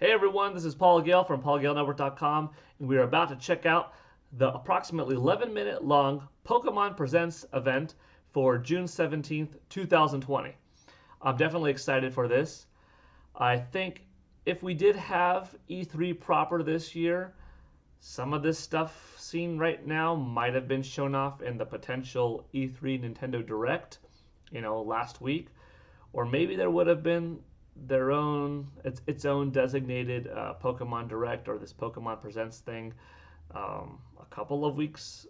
Hey everyone, this is Paul Gale from PaulGaleNetwork.com, and we are about to check out the approximately 11-minute long Pokemon Presents event for June 17th, 2020. I'm definitely excited for this. I think if we did have E3 proper this year, some of this stuff seen right now might have been shown off in the potential E3 Nintendo Direct, last week, or maybe there would have been its own designated Pokemon Direct or this Pokemon Presents thing a couple of weeks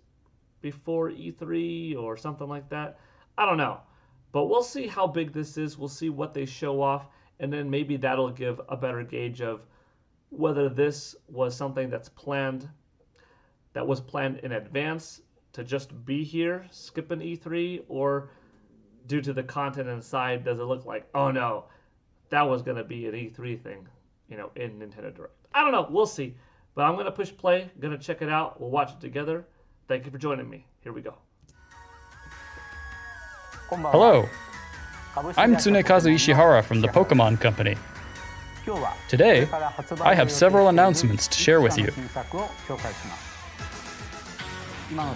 before E3 or something like that. I don't know, but we'll see how big this is. We'll see what they show off, and then maybe that'll give a better gauge of whether this was something that was planned in advance to just be here, skipping E3, or due to the content inside, does it look like, oh no, that was going to be an E3 thing, in Nintendo Direct. I don't know. We'll see. But I'm going to push play. Going to check it out. We'll watch it together. Thank you for joining me. Here we go. Hello. I'm Tsunekazu Ishihara from the Pokémon Company. Today, I have several announcements to share with you.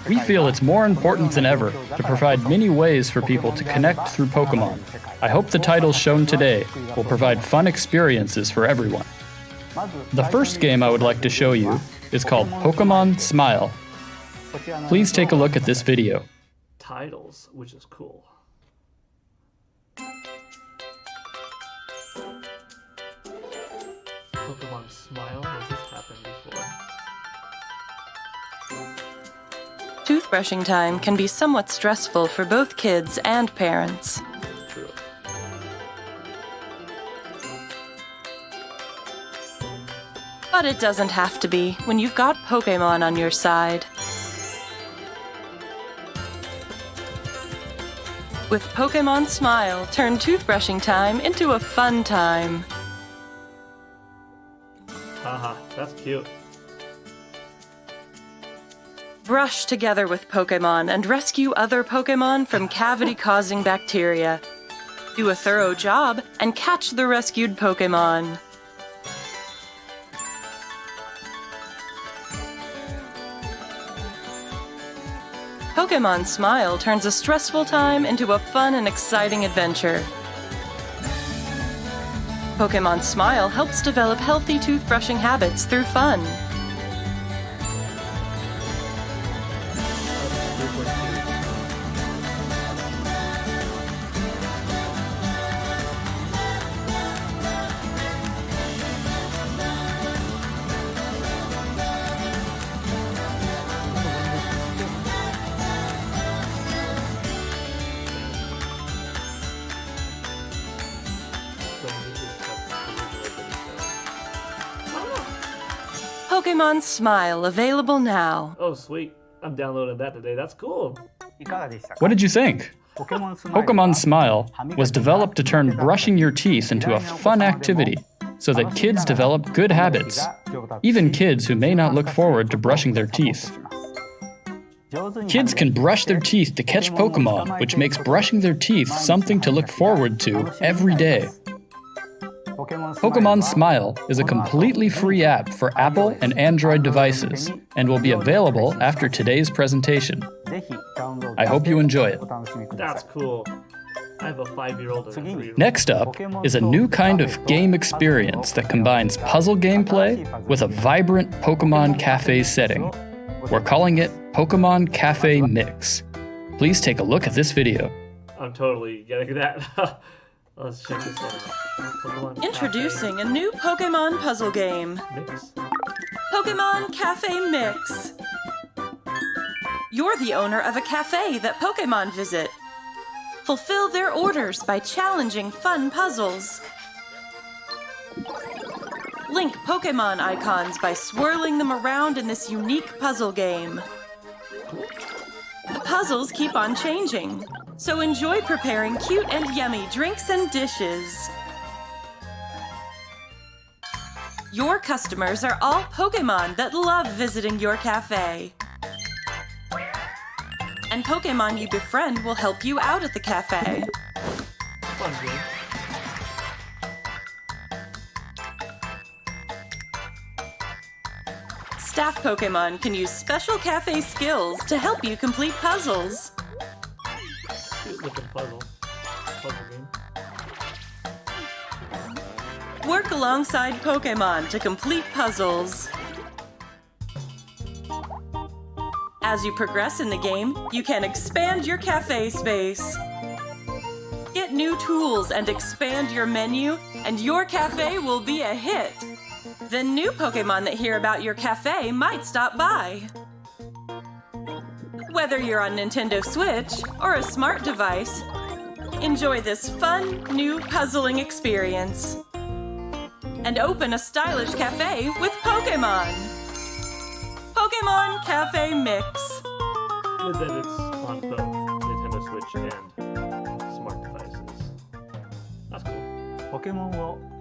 We feel it's more important than ever to provide many ways for people to connect through Pokémon. I hope the titles shown today will provide fun experiences for everyone. The first game I would like to show you is called Pokémon Smile. Please take a look at this video. Titles, which is cool. Pokémon Smile, has this happened before? Toothbrushing time can be somewhat stressful for both kids and parents. True. But it doesn't have to be when you've got Pokémon on your side. With Pokémon Smile, turn toothbrushing time into a fun time. Haha, that's cute. Brush together with Pokémon and rescue other Pokémon from cavity-causing bacteria. Do a thorough job and catch the rescued Pokémon. Pokémon Smile turns a stressful time into a fun and exciting adventure. Pokémon Smile helps develop healthy toothbrushing habits through fun. Pokémon Smile available now. Oh, sweet. I'm downloading that today. That's cool. What did you think? Pokémon Smile was developed to turn brushing your teeth into a fun activity so that kids develop good habits, even kids who may not look forward to brushing their teeth. Kids can brush their teeth to catch Pokémon, which makes brushing their teeth something to look forward to every day. Pokémon Smile is a completely free app for Apple and Android devices and will be available after today's presentation. I hope you enjoy it. That's cool. I have a 5-year-old and a 3-year-old. Next up is a new kind of game experience that combines puzzle gameplay with a vibrant Pokémon Cafe setting. We're calling it Pokémon Cafe Mix. Please take a look at this video. I'm totally getting that. Let's check this one out. Pokemon Introducing a new Pokémon puzzle game. Mix. Pokémon Cafe Mix. You're the owner of a cafe that Pokémon visit. Fulfill their orders by challenging fun puzzles. Link Pokémon icons by swirling them around in this unique puzzle game. The puzzles keep on changing, so enjoy preparing cute and yummy drinks and dishes. Your customers are all Pokémon that love visiting your cafe. And Pokémon you befriend will help you out at the cafe. Fun game. staff Pokémon can use special cafe skills to help you complete puzzles. Cute looking puzzle game. Work alongside Pokémon to complete puzzles. As you progress in the game, you can expand your cafe space. Get new tools and expand your menu, and your cafe will be a hit. Then new Pokémon that hear about your cafe might stop by. Whether you're on Nintendo Switch or a smart device, enjoy this fun, new puzzling experience. And open a stylish cafe with Pokémon! Pokémon Cafe Mix. Good that it's on both Nintendo Switch and smart devices. That's cool.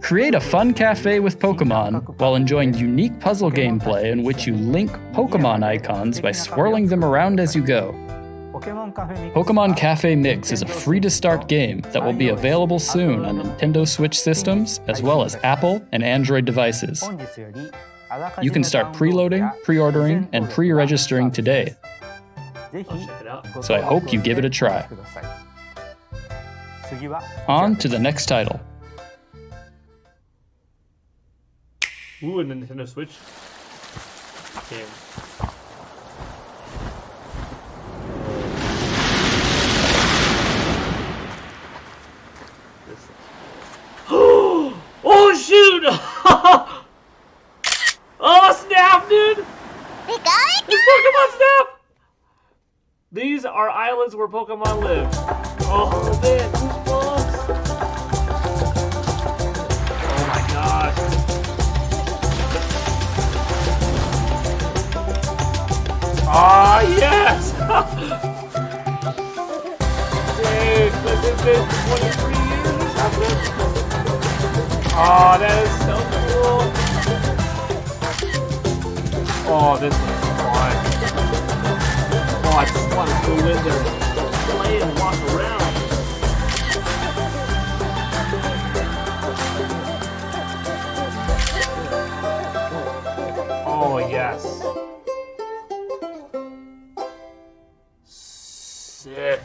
Create a fun cafe with Pokémon while enjoying unique puzzle gameplay in which you link Pokémon icons by swirling them around as you go. Pokémon Cafe Mix is a free-to-start game that will be available soon on Nintendo Switch systems as well as Apple and Android devices. You can start preloading, pre-ordering, and pre-registering today. I'll check it out. So I hope you give it a try. On to the next title. Ooh, a Nintendo Switch game. Oh shoot! Oh snap, dude! It's Pokemon Snap! These are islands where Pokemon live. Oh man, goosebumps! Oh my gosh. Ah yes! Dude, has it been 23 years or something? Oh, that is so cool. Oh, this is fun. Oh, I just want to go in there and play and walk around. Oh, yes. Sick.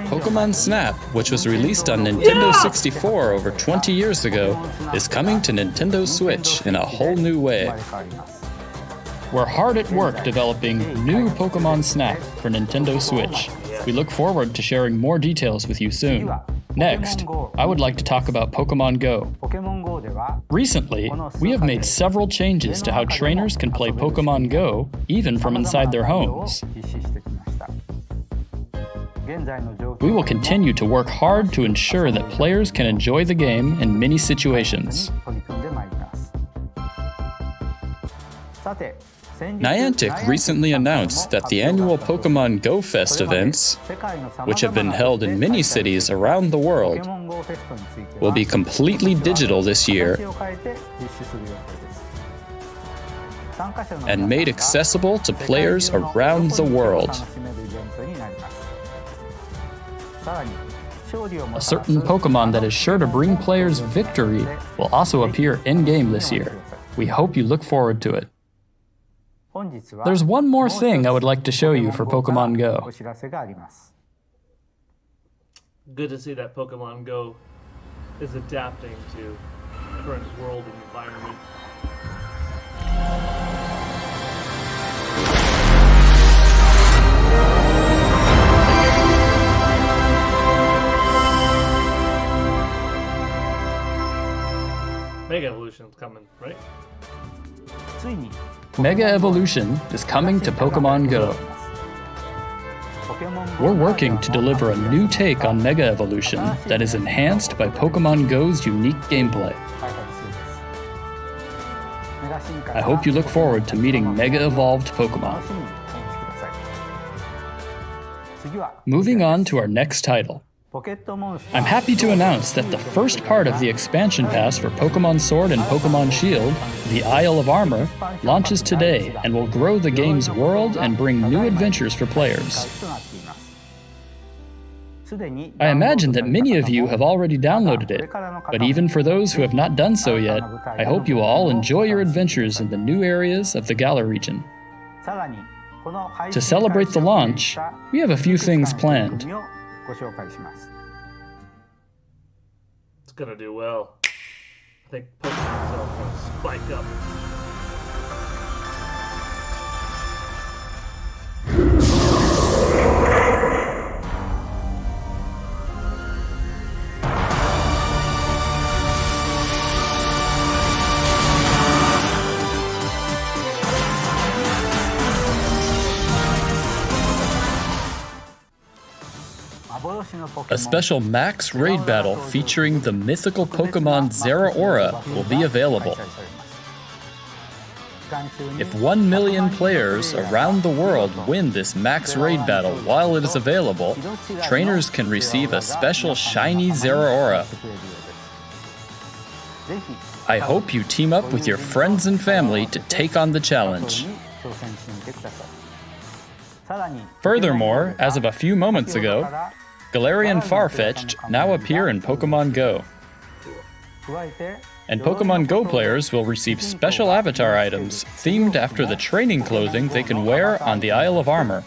Pokemon Snap, which was released on Nintendo 64 over 20 years ago, is coming to Nintendo Switch in a whole new way. We're hard at work developing new Pokemon Snap for Nintendo Switch. We look forward to sharing more details with you soon. Next, I would like to talk about Pokemon Go. Recently, we have made several changes to how trainers can play Pokemon Go, even from inside their homes. We will continue to work hard to ensure that players can enjoy the game in many situations. Niantic recently announced that the annual Pokemon Go Fest events, which have been held in many cities around the world, will be completely digital this year and made accessible to players around the world. A certain Pokemon that is sure to bring players victory will also appear in-game this year. We hope you look forward to it. There's one more thing I would like to show you for Pokemon Go. Good to see that Pokemon Go is adapting to the current world and environment. Mega Evolution's coming, right? Mega Evolution is coming to Pokemon Go. We're working to deliver a new take on Mega Evolution that is enhanced by Pokemon Go's unique gameplay. I hope you look forward to meeting Mega Evolved Pokemon. Moving on to our next title. I'm happy to announce that the first part of the expansion pass for Pokemon Sword and Pokemon Shield, the Isle of Armor, launches today and will grow the game's world and bring new adventures for players. I imagine that many of you have already downloaded it, but even for those who have not done so yet, I hope you will all enjoy your adventures in the new areas of the Gale region. To celebrate the launch, we have a few things planned. It's gonna do well. I think Pokemon sales are gonna spike up. A special max raid battle featuring the mythical Pokémon Zeraora will be available. If 1 million players around the world win this max raid battle while it is available, trainers can receive a special shiny Zeraora. I hope you team up with your friends and family to take on the challenge. Furthermore, as of a few moments ago, Galarian Farfetch'd now appear in Pokémon Go. And Pokémon Go players will receive special avatar items themed after the training clothing they can wear on the Isle of Armor.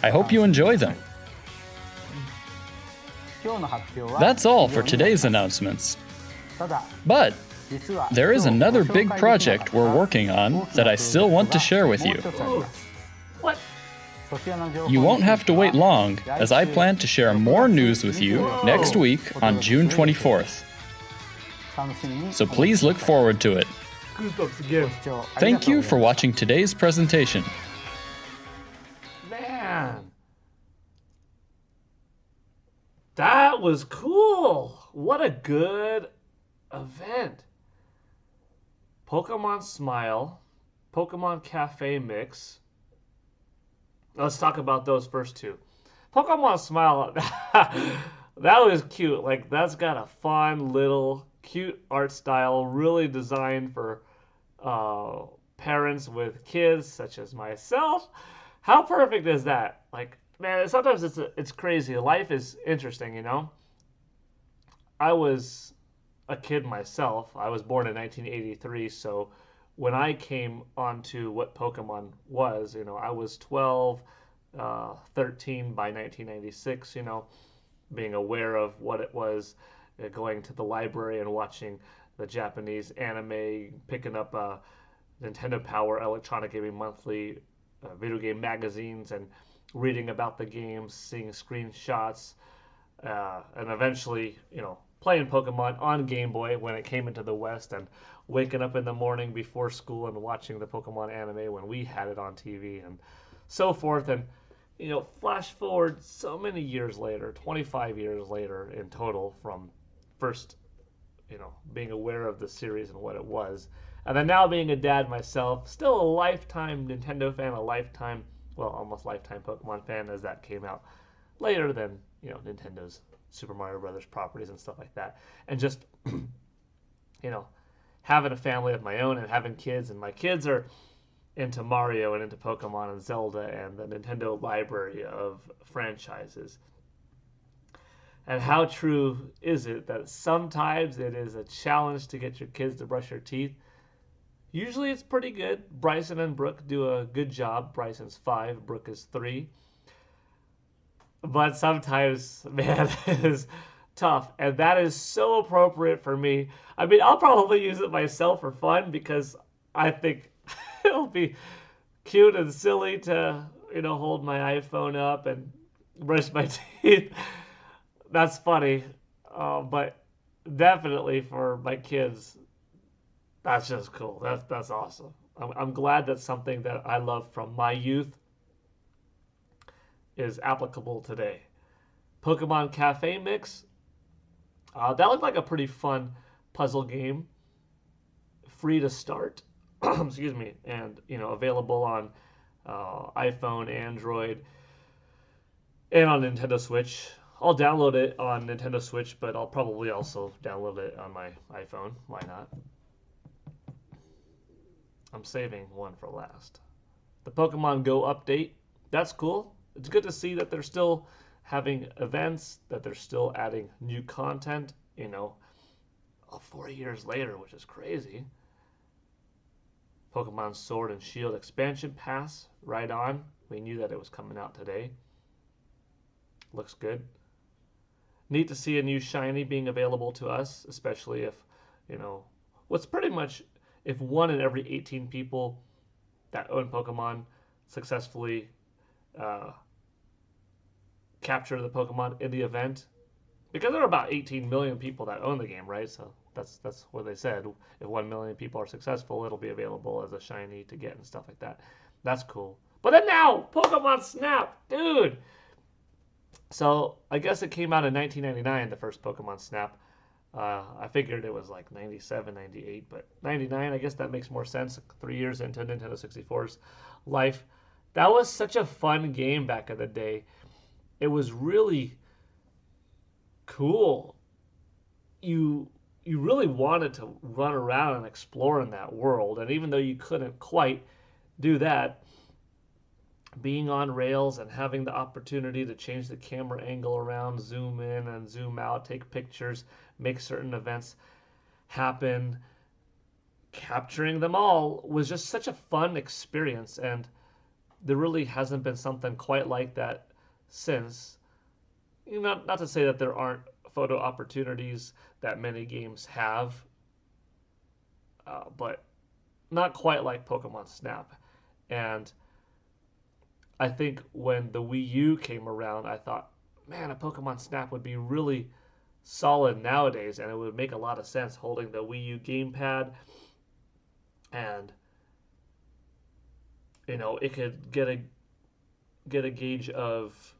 I hope you enjoy them. That's all for today's announcements. But there is another big project we're working on that I still want to share with you. What? You won't have to wait long, as I plan to share more news with you next week on June 24th. So please look forward to it. Goosebumps again. Thank you for watching today's presentation. Man. That was cool. What a good event. Pokemon Smile, Pokemon Cafe Mix. Let's talk about those first two. Pokemon Smile, that was cute. Like, that's got a fun little cute art style, really designed for parents with kids such as myself. How perfect is that? Like, man, sometimes it's crazy. Life is interesting, you know? I was a kid myself. I was born in 1983, so when I came onto what Pokemon was, you know, I was 12, 13 by 1996, you know, being aware of what it was, going to the library and watching the Japanese anime, picking up Nintendo Power, Electronic Gaming Monthly, video game magazines, and reading about the games, seeing screenshots, and eventually, you know, playing Pokemon on Game Boy when it came into the West, and waking up in the morning before school and watching the Pokemon anime when we had it on TV, and so forth. And, you know, flash forward so many years later, 25 years later in total, from first, you know, being aware of the series and what it was, and then now being a dad myself, still a lifetime Nintendo fan, a lifetime, well, almost lifetime Pokemon fan, as that came out later than, you know, Nintendo's Super Mario Brothers properties and stuff like that. And just, you know, having a family of my own and having kids, and my kids are into Mario and into Pokemon and Zelda and the Nintendo library of franchises. And how true is it that sometimes it is a challenge to get your kids to brush their teeth? Usually it's pretty good. Bryson and Brooke do a good job. Bryson's 5, Brooke is 3. But sometimes, man, it is tough. And that is so appropriate for me. I mean, I'll probably use it myself for fun because I think it'll be cute and silly to, you know, hold my iPhone up and brush my teeth. That's funny. But definitely for my kids, that's just cool. That's awesome. I'm glad that something that I love from my youth is applicable today. Pokemon Cafe Mix. That looked like a pretty fun puzzle game. Free to start. Excuse me. And, you know, available on iPhone, Android, and on Nintendo Switch. I'll download it on Nintendo Switch, but I'll probably also download it on my iPhone. Why not? I'm saving one for last. The Pokemon Go update. That's cool. it's good to see that they're still having events, that they're still adding new content, 4 years later, which is crazy. Pokemon Sword and Shield expansion pass, right on. We knew that it was coming out today. Looks good. Neat to see a new shiny being available to us, especially if, what's pretty much if 1 in every 18 people that own Pokemon successfully capture the Pokemon in the event. Because there are about 18 million people that own the game, right? So that's what they said. If 1 million people are successful, it'll be available as a shiny to get and stuff like that. That's cool. But then now, Pokemon Snap, dude. So I guess it came out in 1999, the first Pokemon Snap. I figured it was like 97, 98, but 99, I guess that makes more sense. 3 years into Nintendo 64's life. That was such a fun game back in the day. It was really cool. You really wanted to run around and explore in that world, and even though you couldn't quite do that, being on rails and having the opportunity to change the camera angle around, zoom in and zoom out, take pictures, make certain events happen, capturing them all was just such a fun experience, and there really hasn't been something quite like that since. Not to say that there aren't photo opportunities that many games have, but not quite like Pokemon Snap. And I think when the Wii U came around, I thought, man, a Pokemon Snap would be really solid nowadays, and it would make a lot of sense holding the Wii U gamepad, and it could get a gauge of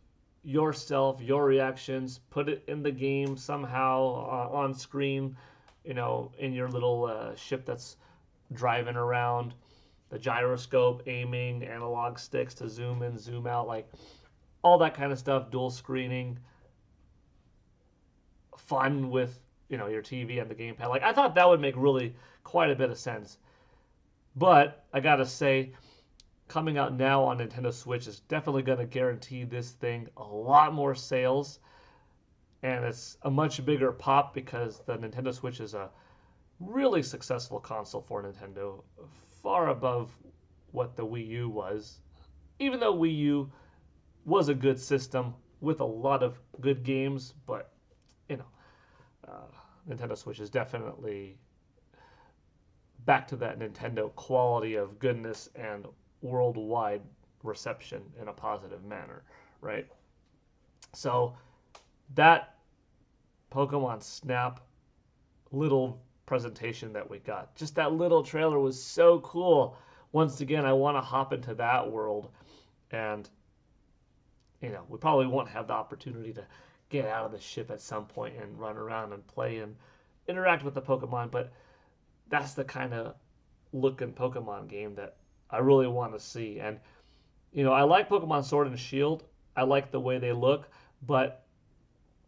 yourself, your reactions, put it in the game somehow on screen, in your little ship that's driving around, the gyroscope, aiming, analog sticks to zoom in, zoom out, like all that kind of stuff, dual screening, fun with, your TV and the gamepad. Like, I thought that would make really quite a bit of sense. But I gotta say, coming out now on Nintendo Switch is definitely going to guarantee this thing a lot more sales, and it's a much bigger pop because the Nintendo Switch is a really successful console for Nintendo, far above what the Wii U was. Even though Wii U was a good system with a lot of good games, but Nintendo Switch is definitely back to that Nintendo quality of goodness and worldwide reception in a positive manner, right? So that Pokemon Snap little presentation that we got, just that little trailer was so cool. Once again, I want to hop into that world, and we probably won't have the opportunity to get out of the ship at some point and run around and play and interact with the Pokemon, but that's the kind of looking Pokemon game that I really want to see. And I like Pokemon Sword and Shield. I like the way they look, but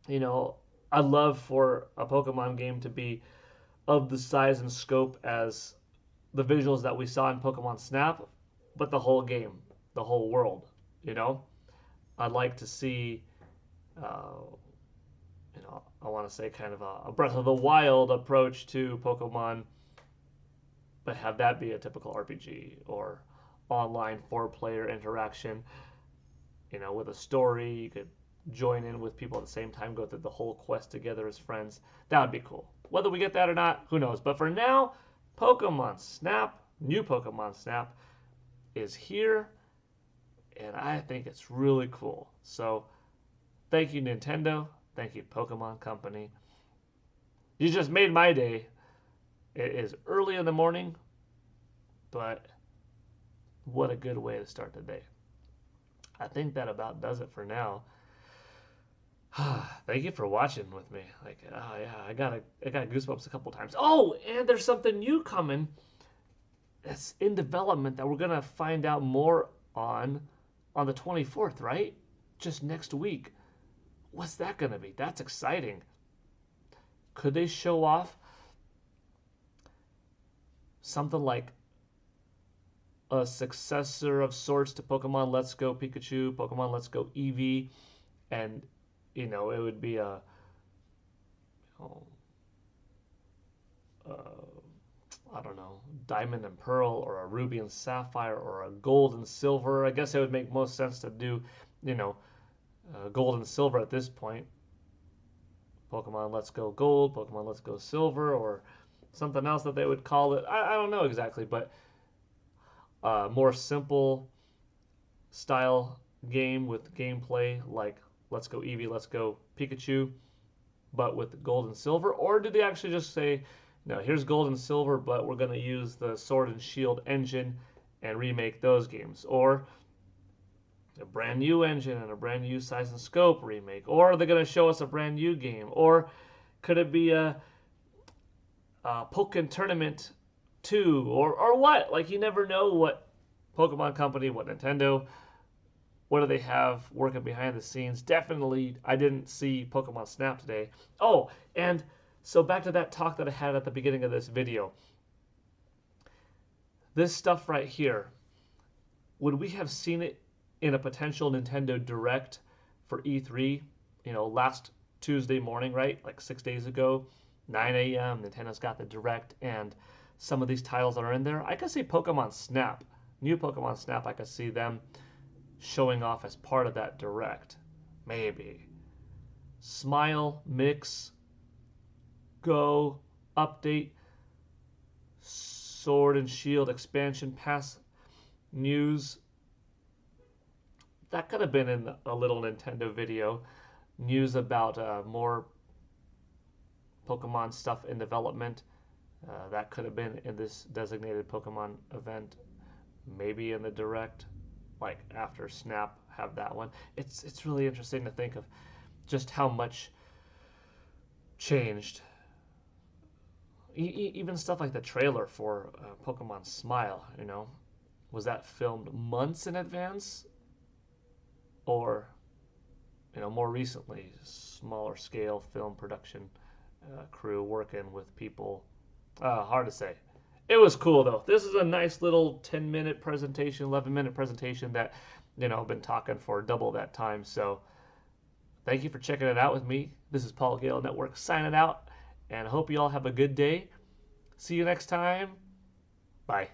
I'd love for a Pokemon game to be of the size and scope as the visuals that we saw in Pokemon Snap, but the whole game, the whole world. I'd like to see I want to say kind of a Breath of the Wild approach to Pokemon, but have that be a typical RPG or online 4-player interaction, with a story. You could join in with people at the same time, go through the whole quest together as friends. That would be cool. Whether we get that or not, who knows? But for now, Pokemon Snap, new Pokemon Snap, is here, and I think it's really cool. So thank you, Nintendo. Thank you, Pokemon Company. You just made my day. It is early in the morning, but what a good way to start the day. I think that about does it for now. Thank you for watching with me. Oh yeah, I got goosebumps a couple times. Oh, and there's something new coming that's in development that we're gonna find out more on the 24th, right? Just next week. What's that gonna be? That's exciting. Could they show off something like a successor of sorts to Pokemon Let's Go Pikachu, Pokemon Let's Go Eevee, and it would be a I don't know, Diamond and Pearl, or a Ruby and Sapphire, or a Gold and Silver. I guess it would make most sense to do, Gold and Silver at this point. Pokemon Let's Go Gold, Pokemon Let's Go Silver, or something else that they would call it. I don't know exactly, but more simple style game with gameplay like Let's Go Eevee, Let's Go Pikachu, but with Gold and Silver? Or did they actually just say, no, here's Gold and Silver, but we're going to use the Sword and Shield engine and remake those games? Or a brand new engine and a brand new size and scope remake? Or are they going to show us a brand new game? Or could it be a Pokken Tournament 2? Or what? Like, you never know what Pokemon Company, what Nintendo, what do they have working behind the scenes. Definitely, I didn't see Pokemon Snap today. Oh, and so back to that talk that I had at the beginning of this video. This stuff right here, would we have seen it in a potential Nintendo Direct for E3? Last Tuesday morning, right? Like 6 days ago, 9 a.m., Nintendo's got the Direct, and some of these titles that are in there. I could see Pokemon Snap, new Pokemon Snap, I could see them showing off as part of that Direct. Maybe. Smile, Mix, Go, Update, Sword and Shield Expansion Pass news. That could have been in a little Nintendo video. News about more Pokemon stuff in development. That could have been in this designated Pokemon event. Maybe in the Direct, like after Snap, have that one. It's really interesting to think of just how much changed. Even stuff like the trailer for Pokemon Smile, was that filmed months in advance? Or, more recently, smaller scale film production crew working with people? Hard to say. It was cool, though. This is a nice little 10-minute presentation, 11-minute presentation that, I've been talking for double that time. So thank you for checking it out with me. This is Paul Gale Network signing out, and I hope you all have a good day. See you next time. Bye.